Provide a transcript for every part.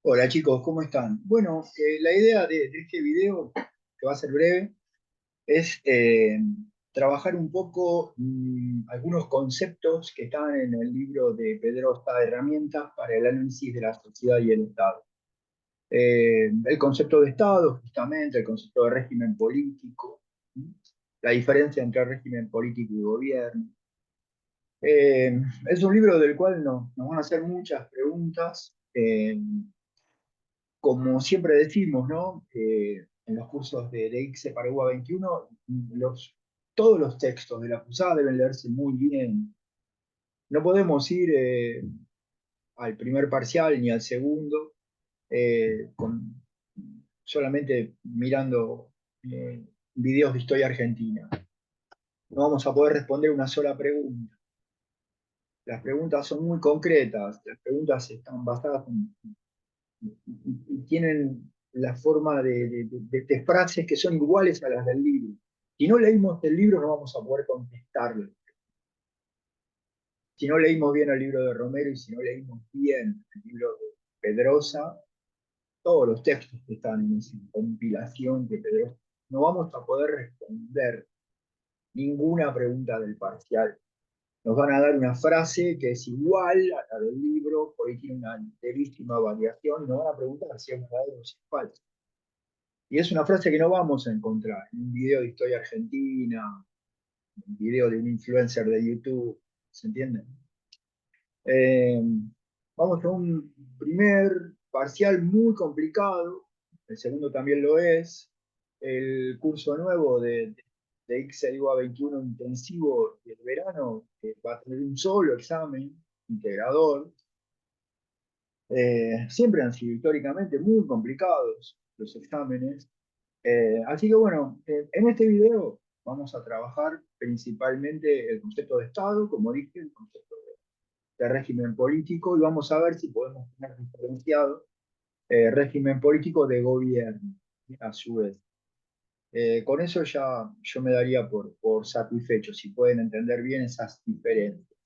Hola chicos, ¿cómo están? Bueno, la idea de este video, que va a ser breve, es trabajar un poco algunos conceptos que están en el libro de Pedrosa, Herramientas para el análisis de la sociedad y el Estado. El concepto de Estado, justamente, el concepto de régimen político, ¿sí? La diferencia entre régimen político y gobierno. Es un libro del cual nos van a hacer muchas preguntas. Como siempre decimos, ¿no? En los cursos de ICSE para UBA 21, todos los textos de la cruzada deben leerse muy bien. No podemos ir al primer parcial ni al segundo solamente mirando videos de historia argentina. No vamos a poder responder una sola pregunta. Las preguntas son muy concretas, las preguntas están basadas y tienen la forma de frases que son iguales a las del libro. Si no leímos el libro, no vamos a poder contestarlo. Si no leímos bien el libro de Romero y si no leímos bien el libro de Pedrosa, todos los textos que están en esa compilación de Pedrosa, no vamos a poder responder ninguna pregunta del parcial. Nos van a dar una frase que es igual a la del libro, por ahí tiene una levísima variación, y nos van a preguntar si es verdadero o si es falso. Y es una frase que no vamos a encontrar en un video de historia argentina, un video de un influencer de YouTube, ¿se entiende? Eh, Vamos a un primer parcial muy complicado, el segundo también lo es, el curso nuevo de ICSA 21 intensivo del verano, que va a tener un solo examen integrador. Siempre han sido históricamente muy complicados los exámenes. Así que bueno, en este video vamos a trabajar principalmente el concepto de Estado, como dije, el concepto de régimen político, y vamos a ver si podemos tener diferenciado régimen político de gobierno, a su vez. Con eso ya yo me daría por satisfecho, si pueden entender bien esas diferencias.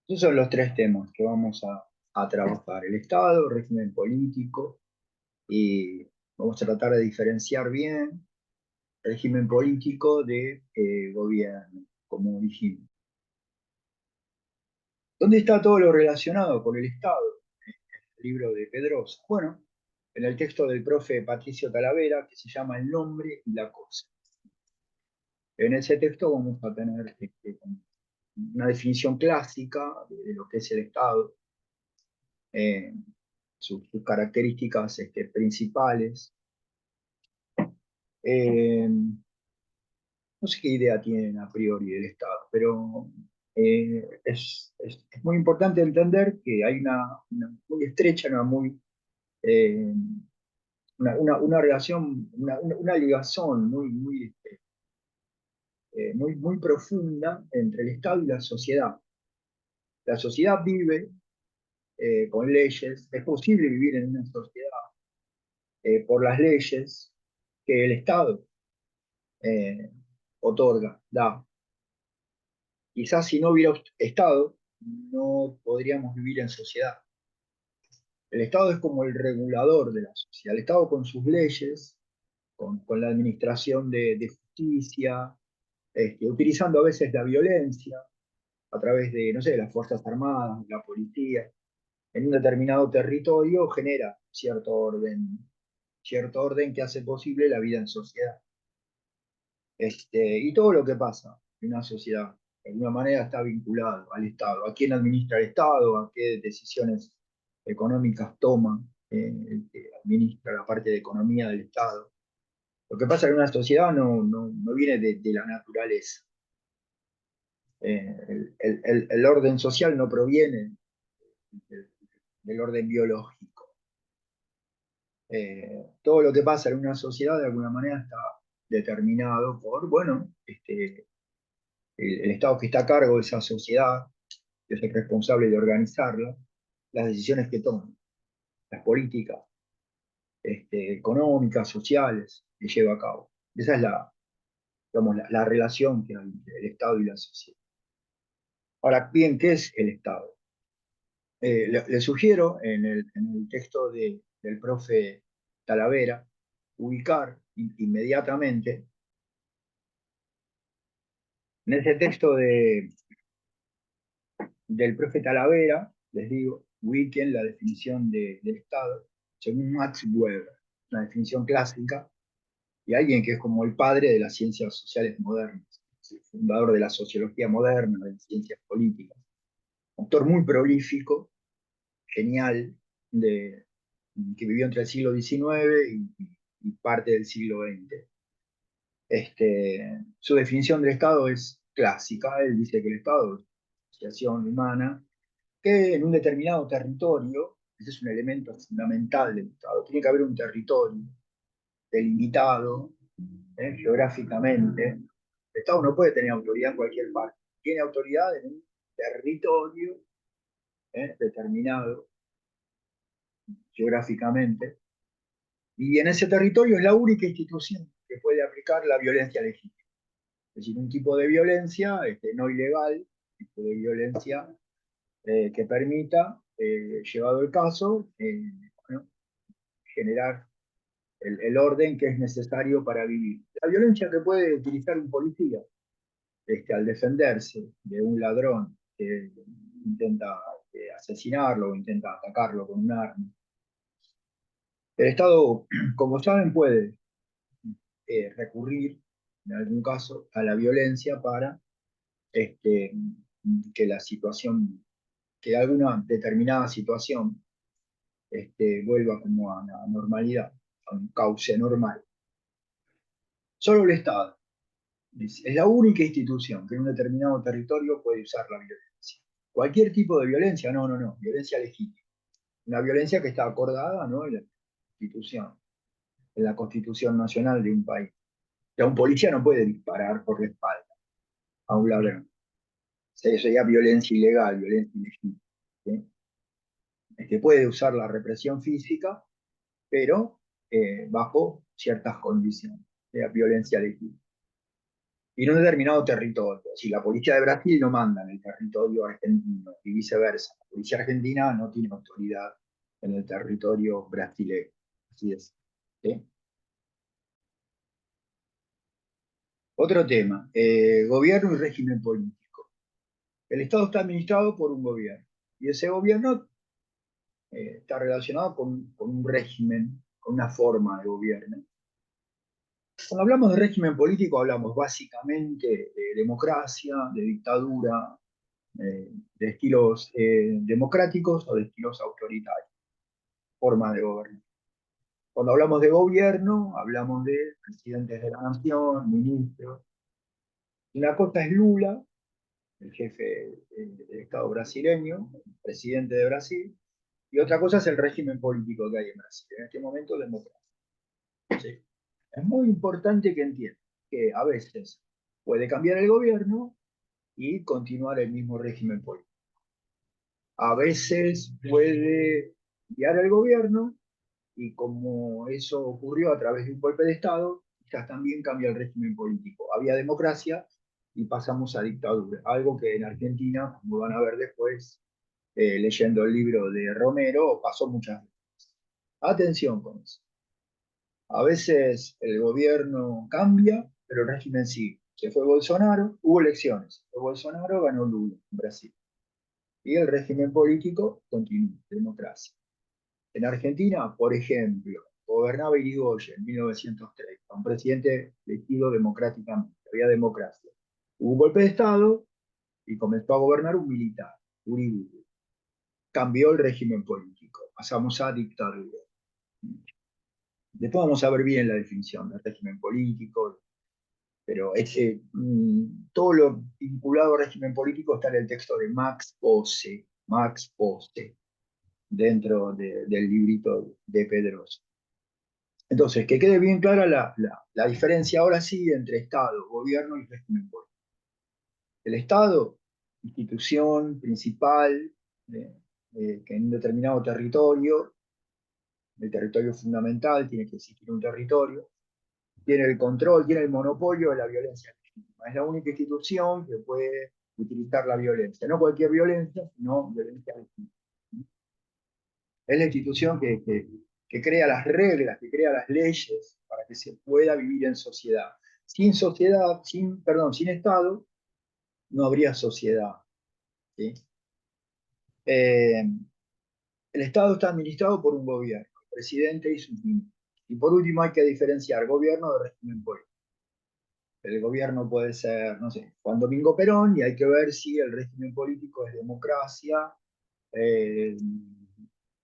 Esos son los tres temas que vamos a trabajar: el Estado, el régimen político, y vamos a tratar de diferenciar bien régimen político de gobierno, como dijimos. ¿Dónde está todo lo relacionado con el Estado? El libro de Pedrosa. Bueno, en el texto del profe Patricio Talavera, que se llama El nombre y la cosa. En ese texto vamos a tener una definición clásica de lo que es el Estado, eh, sus características principales. Eh, no sé qué idea tienen a priori del Estado, pero es muy importante entender que hay una muy estrecha, eh, una relación, una ligazón muy profunda entre el Estado y la sociedad. La sociedad vive con leyes, es posible vivir en una sociedad por las leyes que el Estado eh, otorga, da. Quizás si no hubiera Estado, no podríamos vivir en sociedad. El Estado es como el regulador de la sociedad. El Estado con sus leyes, con la administración de justicia, utilizando a veces la violencia a través de, no sé, las Fuerzas Armadas, la policía, en un determinado territorio genera cierto orden que hace posible la vida en sociedad. Y todo lo que pasa en una sociedad, de alguna manera está vinculado al Estado. ¿A quién administra el Estado? ¿A qué decisiones económicas toma el que administra la parte de economía del Estado? Lo que pasa en una sociedad no viene de la naturaleza. El orden social no proviene del, del orden biológico. Todo lo que pasa en una sociedad de alguna manera está determinado por, bueno, el Estado que está a cargo de esa sociedad, que es el responsable de organizarla, las decisiones que toma, las políticas económicas, sociales, que lleva a cabo. Esa es digamos, la relación que hay entre el Estado y la sociedad. Ahora bien, ¿qué es el Estado? Le sugiero en el texto del profe Talavera ubicar inmediatamente en ese texto del profe Talavera, les digo, ubiquen la definición del Estado según Max Weber, una definición clásica, y alguien que es como el padre de las ciencias sociales modernas, el fundador de la sociología moderna, de las ciencias políticas, autor muy prolífico, genial, de, que vivió entre el siglo XIX y parte del siglo XX. Su definición del Estado es clásica. Él dice que el Estado es una asociación humana que en un determinado territorio, ese es un elemento fundamental del Estado, tiene que haber un territorio delimitado geográficamente. El Estado no puede tener autoridad en cualquier parte, tiene autoridad en un territorio determinado geográficamente, y en ese territorio es la única institución que puede aplicar la violencia legítima. Es decir, un tipo de violencia no ilegal, un tipo de violencia que permita, llevado el caso, bueno, generar el orden que es necesario para vivir. La violencia que puede utilizar un policía al defenderse de un ladrón que intenta asesinarlo o intenta atacarlo con un arma. El Estado, como saben, puede recurrir en algún caso a la violencia para este, que la situación, que alguna determinada situación vuelva como a la normalidad, a un cauce normal. Solo el Estado es la única institución que en un determinado territorio puede usar la violencia. Cualquier tipo de violencia, no, no, no, violencia legítima. Una violencia que está acordada, ¿no?, en la Constitución Nacional de un país. O sea, un policía no puede disparar por la espalda a un ladrón. Eso sería violencia ilegal, violencia ilegítima. ¿Sí? Puede usar la represión física, pero bajo ciertas condiciones de violencia legítima. Y en un determinado territorio. Si la policía de Brasil no manda en el territorio argentino y viceversa, la policía argentina no tiene autoridad en el territorio brasileño. Así es. ¿Sí? Otro tema, gobierno y régimen político. El Estado está administrado por un gobierno y ese gobierno está relacionado con un régimen, con una forma de gobierno. Cuando hablamos de régimen político hablamos básicamente de democracia, de dictadura, de estilos democráticos o de estilos autoritarios, formas de gobernar. Cuando hablamos de gobierno, hablamos de presidentes de la nación, ministros. Una cosa es Lula, el jefe del Estado brasileño, el presidente de Brasil, y otra cosa es el régimen político que hay en Brasil. En este momento, democracia. ¿Sí? Es muy importante que entiendan que a veces puede cambiar el gobierno y continuar el mismo régimen político. A veces puede cambiar el gobierno y como eso ocurrió a través de un golpe de Estado, quizás también cambia el régimen político. Había democracia y pasamos a dictadura, algo que en Argentina, como van a ver después, leyendo el libro de Romero, pasó muchas veces. Atención con eso. A veces el gobierno cambia, pero el régimen sigue. Se fue Bolsonaro, hubo elecciones. Fue Bolsonaro, ganó Lula en Brasil. Y el régimen político continúa, democracia. En Argentina, por ejemplo, gobernaba Irigoyen en 1930, un presidente elegido democráticamente, había democracia. Hubo un golpe de Estado y comenzó a gobernar un militar, Uriburu. Cambió el régimen político, pasamos a dictadura. Después vamos a ver bien la definición del régimen político, pero todo lo vinculado al régimen político está en el texto de Max Posse, dentro del librito de Pedroso. Entonces, que quede bien clara la diferencia ahora sí entre Estado, gobierno y régimen político. El Estado, institución principal, que en un determinado territorio, el territorio fundamental, tiene que existir un territorio, tiene el control, tiene el monopolio de la violencia legítima. Es la única institución que puede utilizar la violencia. No cualquier violencia, sino violencia legítima. Es la institución que crea las reglas, que crea las leyes para que se pueda vivir en sociedad. Sin sociedad, sin Estado, no habría sociedad. ¿Sí? Eh, el Estado está administrado por un gobierno, el presidente y sus ministros. Y por último hay que diferenciar gobierno de régimen político. El gobierno puede ser, no sé, Juan Domingo Perón, y hay que ver si el régimen político es democracia, eh,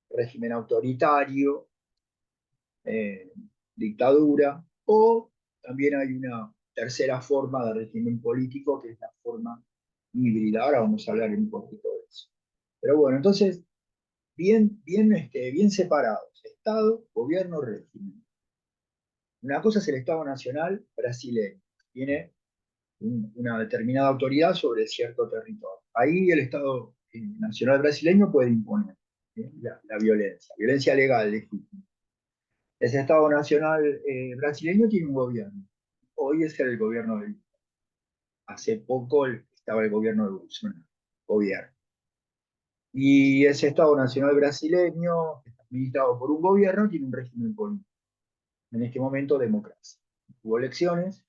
régimen autoritario, eh, dictadura, o también hay una tercera forma de régimen político, que es la forma híbrida. Ahora vamos a hablar un poquito de eso. Pero bueno, entonces, bien separados, Estado, gobierno, régimen. Una cosa es el Estado Nacional brasileño, tiene una determinada autoridad sobre cierto territorio. Ahí el Estado Nacional brasileño puede imponer la violencia legal, legítima. Ese Estado Nacional brasileño tiene un gobierno. Hoy es el gobierno de... Hace poco estaba el gobierno de Bolsonaro. Gobierno. Y ese Estado Nacional brasileño, administrado por un gobierno, tiene un régimen político. En este momento, democracia. Hubo elecciones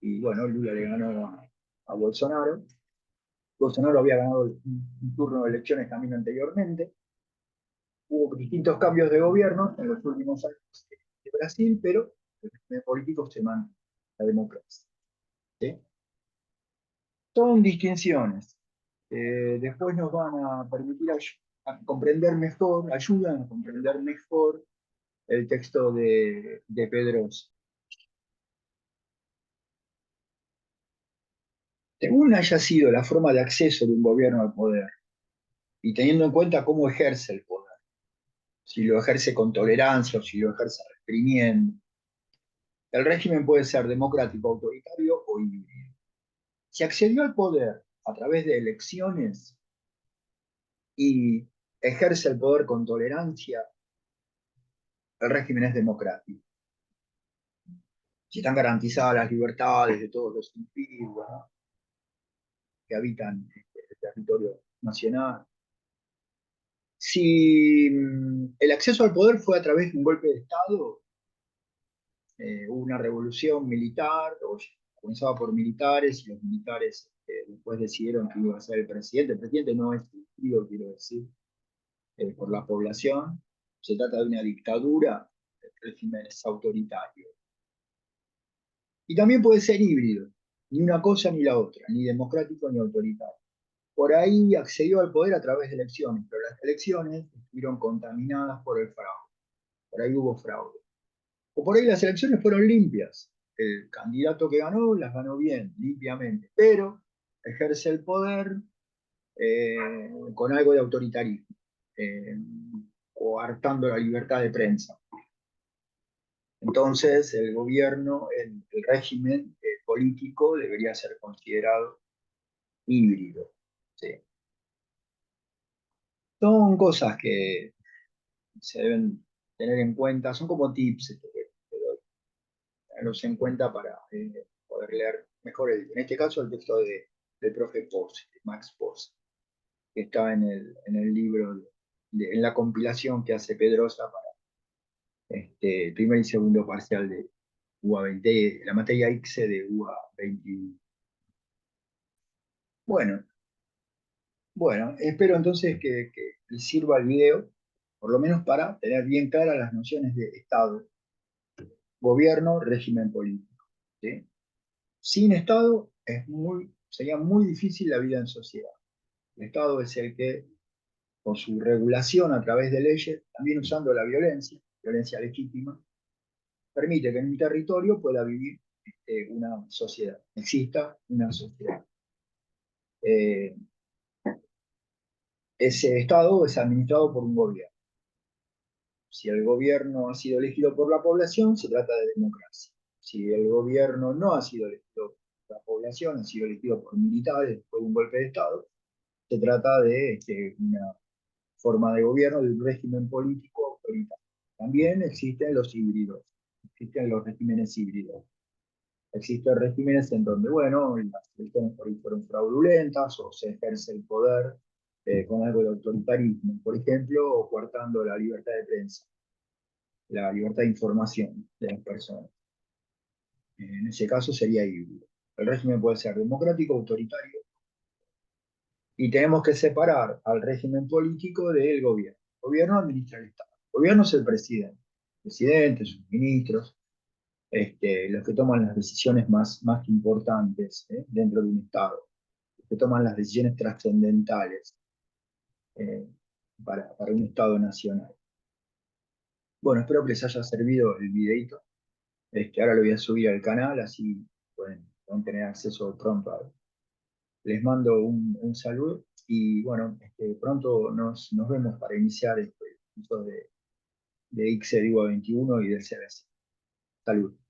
y, bueno, Lula le ganó a Bolsonaro. Bolsonaro había ganado un turno de elecciones también anteriormente. Hubo distintos cambios de gobierno en los últimos años de Brasil, pero el régimen político se mantiene, la democracia. ¿Sí? Son distinciones. Después nos van a permitir a comprender mejor, ayudan a comprender mejor el texto de Pedrosa. Según haya sido la forma de acceso de un gobierno al poder, y teniendo en cuenta cómo ejerce el poder, si lo ejerce con tolerancia o si lo ejerce reprimiendo, el régimen puede ser democrático, autoritario o híbrido. Si accedió al poder a través de elecciones y ejerce el poder con tolerancia, el régimen es democrático. Si están garantizadas las libertades de todos los individuos, ¿no?, que habitan el territorio nacional. Si el acceso al poder fue a través de un golpe de Estado, hubo una revolución militar, o comenzaba por militares, y los militares después decidieron que iba a ser el presidente. El presidente no es elegido, quiero decir, por la población. Se trata de una dictadura, el régimen es autoritario. Y también puede ser híbrido, ni una cosa ni la otra, ni democrático ni autoritario. Por ahí accedió al poder a través de elecciones, pero las elecciones estuvieron contaminadas por el fraude. Por ahí hubo fraude. O por ahí las elecciones fueron limpias. El candidato que ganó las ganó bien, limpiamente, pero ejerce el poder con algo de autoritarismo, eh, coartando la libertad de prensa. Entonces, el gobierno, el régimen político debería ser considerado híbrido. ¿Sí? Son cosas que se deben tener en cuenta, son como tips que doy, tenerlos en cuenta para poder leer mejor, en este caso, el texto del profe Posse, de Max Posse, que está en el libro, en la compilación que hace Pedrosa para el primer y segundo parcial de UA 20, la materia ICSE de UA 21. Bueno, bueno, espero entonces que les sirva el video, por lo menos para tener bien claras las nociones de Estado, gobierno, régimen político. ¿Sí? Sin Estado sería muy difícil la vida en sociedad. El Estado es el que, con su regulación a través de leyes, también usando la violencia legítima, permite que en un territorio pueda vivir una sociedad, exista una sociedad. Eh, Ese Estado es administrado por un gobierno. Si el gobierno ha sido elegido por la población, se trata de democracia. Si el gobierno no ha sido elegido por la población, ha sido elegido por militares después de un golpe de Estado, se trata de una forma de gobierno, de un régimen político autoritario. También existen los híbridos, existen los regímenes híbridos. Existen regímenes en donde, bueno, las elecciones por ahí fueron fraudulentas o se ejerce el poder con algo de autoritarismo, por ejemplo, o coartando la libertad de prensa, la libertad de información de las personas. En ese caso sería híbrido. El régimen puede ser democrático, autoritario, y tenemos que separar al régimen político del gobierno. El gobierno administra el Estado. El gobierno es el presidente, sus ministros, los que toman las decisiones más importantes, dentro de un Estado, los que toman las decisiones trascendentales, eh, para un Estado nacional. Bueno, espero que les haya servido el videito. Ahora lo voy a subir al canal, así pueden tener acceso pronto a él. Les mando un saludo y bueno, pronto nos vemos para iniciar el curso de ICSE Digo 21 y del CBC. Saludos.